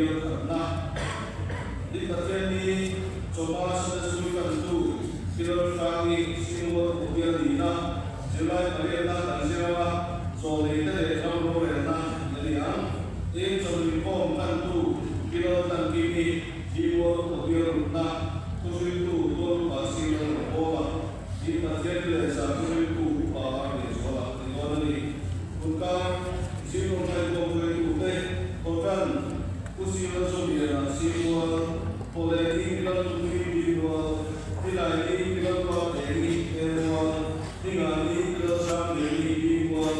biar karena di bagian ini coba sesuaikan itu biar kami semua biar dina jelai karena dan siapa soalnya dari kalau mereka jadi yang ini soalnya kan tu biar dan kini jiwa biar na tu itu tuan pasti yang bawa di bagian ini satu itu apa ni soal ini bukan siapa yang boleh bukan bukan usia soalnya semua boleh tinggal di luar tidak tinggal di luar tinggal di luar di luar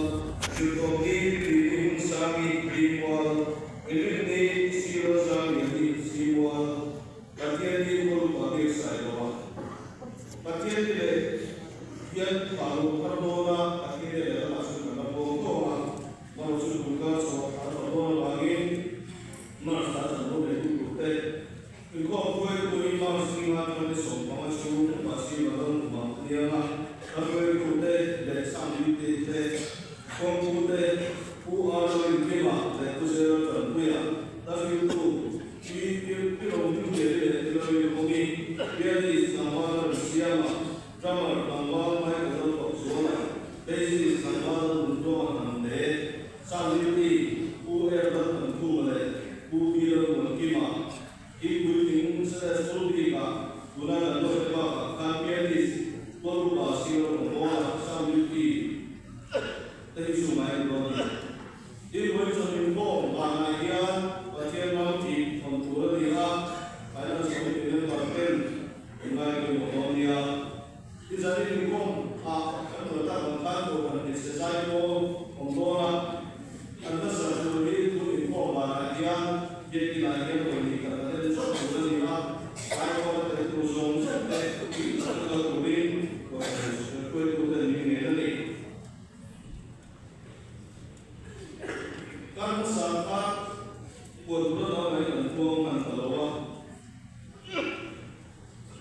sekolah di sami di luar ini siapa sami di luar bagian di luar bagian saya bagian ini yang kalau perbola akhirnya masuk ke bola masuk buka soal perbola lagi masa sebelum itu Engkau boleh masih makan besok, masuk masih makan makan Aku boleh dari sambil dari kau boleh buat lima dari pusat terbuka. Tapi itu di orang itu dari kami jadi sama siapa ramai ramai mereka itu semua. Jadi sama untuk anda sambil di buat tertentu mereka buat lima. Ibu ini sudah sebelumnya guna dan berapa kampianis berubah siapa orang sambil di sungai ini. Ibu itu menginfo panaian bagian nanti untuk dia ada sambil dengan parten dengan kemudian di sana info akan bertambah bukan selesai untuk anda satu itu info panaian jadi lagi berikutnya. Kan saat buat orang yang tuang antara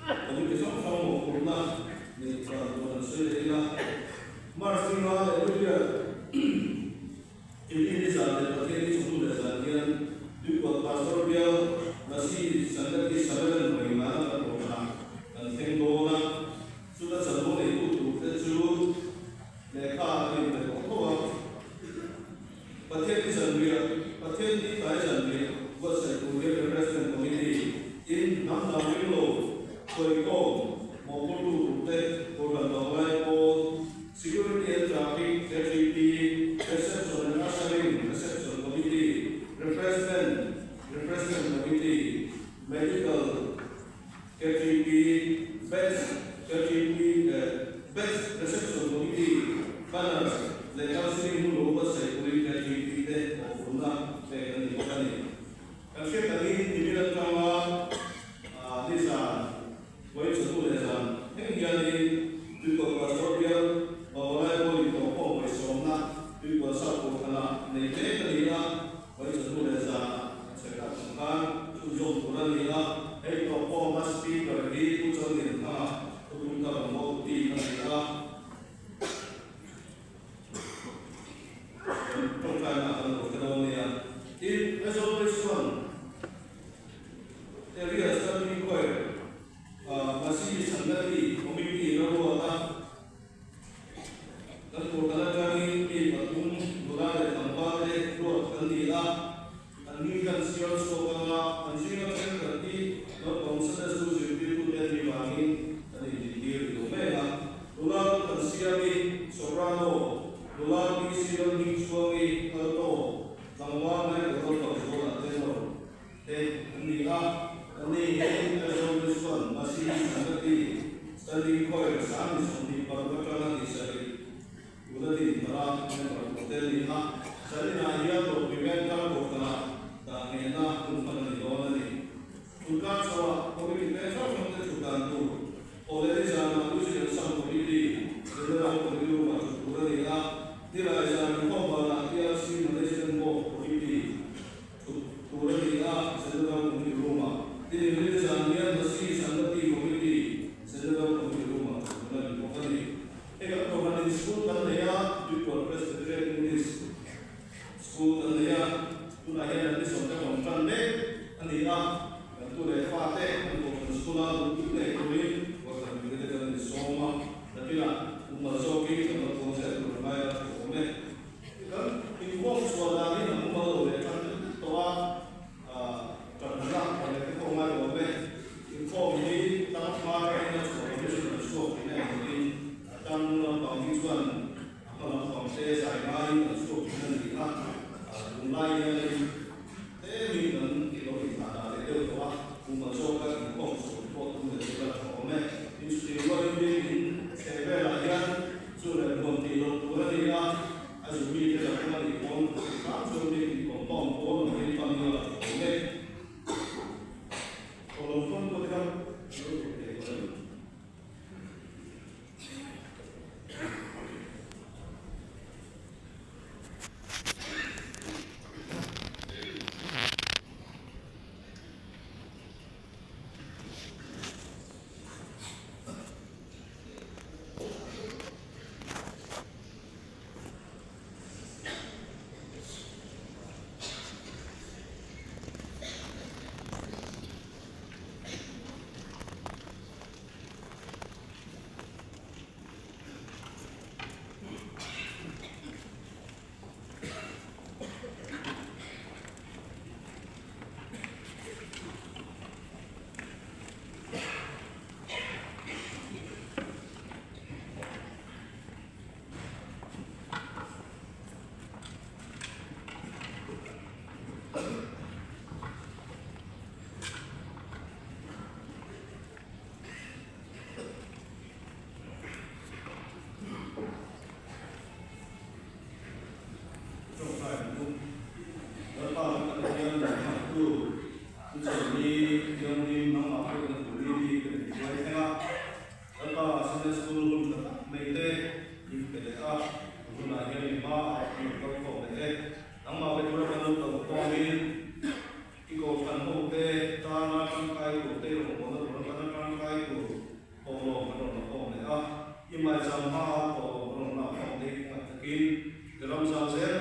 jadi besok sama pernah di peraturan saya Marsilah itu dia ini saat ini sudah sajian di pasar dia masih sangat disarankan bagaimana program dan tempohnya sudah sebelum itu mereka ini berkata Patent di Thailand buat sekolah represent committee in nama window koiko maupun rute program dawai po security and traffic FTP reception and ushering reception committee represent committee medical FTP best FTP best reception committee finance the counseling dulu buat sekolah FTP Bunda dengan ini. Kalau tadi dibilang sama desa, boleh satu desa. Yang jadi di kota Surabaya, boleh boleh toko bersama di kota Surabaya. Nanti dia boleh satu desa. Sekarang tujuan bulan dia, toko mesti pergi tujuan dia. Untuk kita mau di negara. In resolution, area study inquiry, masih sanggati komiti rawa dan kami di Batum mulai tanpa dua kandida, anikan siapa sekolah, anjingan seperti berkonsep sesuatu itu dari wangi dari diri domena, ulang tersiapi soprano, ulang siapa suami atau Sangwa naik betul sekolah tenor. Ini resolution masih sangat study inquiry kami di perbuatan di sini. Udah di dalam hotel ini. Jadi naya dokumen kalau bukan tak enak untuk menjual ini. Bukan soal komite pesawat sudah tu. Oleh sana tu sudah sama komite. Sudah komite masuk udah dia. Tidak ada komponen dia sih Malaysia komite. Udah dia sudah komite rumah. Jadi Malaysia masih sangat komite. Sudah komite rumah. Sudah komite. Kalau komite school kan dia di Presbyterian English School kan dia tu lahir dari sekolah konvent đi à tu để pha tê một phần số là một chút này tôi đi và thằng người ta cần số mà là cái là mà số cái thì nó cũng sẽ được mai là của mình kan ingkong suara ini namun baru ya kan toa terdengar oleh kekoman oleh ingkong ini tanpa marahnya suara itu sudah cukup ini mungkin akan bagi tuan kalau konsep saya mai cukup dengan kita mulai ini dan kita kita ada itu toa memasukkan ingkong suara itu sudah oleh istilah ini saya belajar sudah berhenti dua dia Azumi kita cuma dikom, langsung dikom pom ini panggil oleh kalau pun kita dalam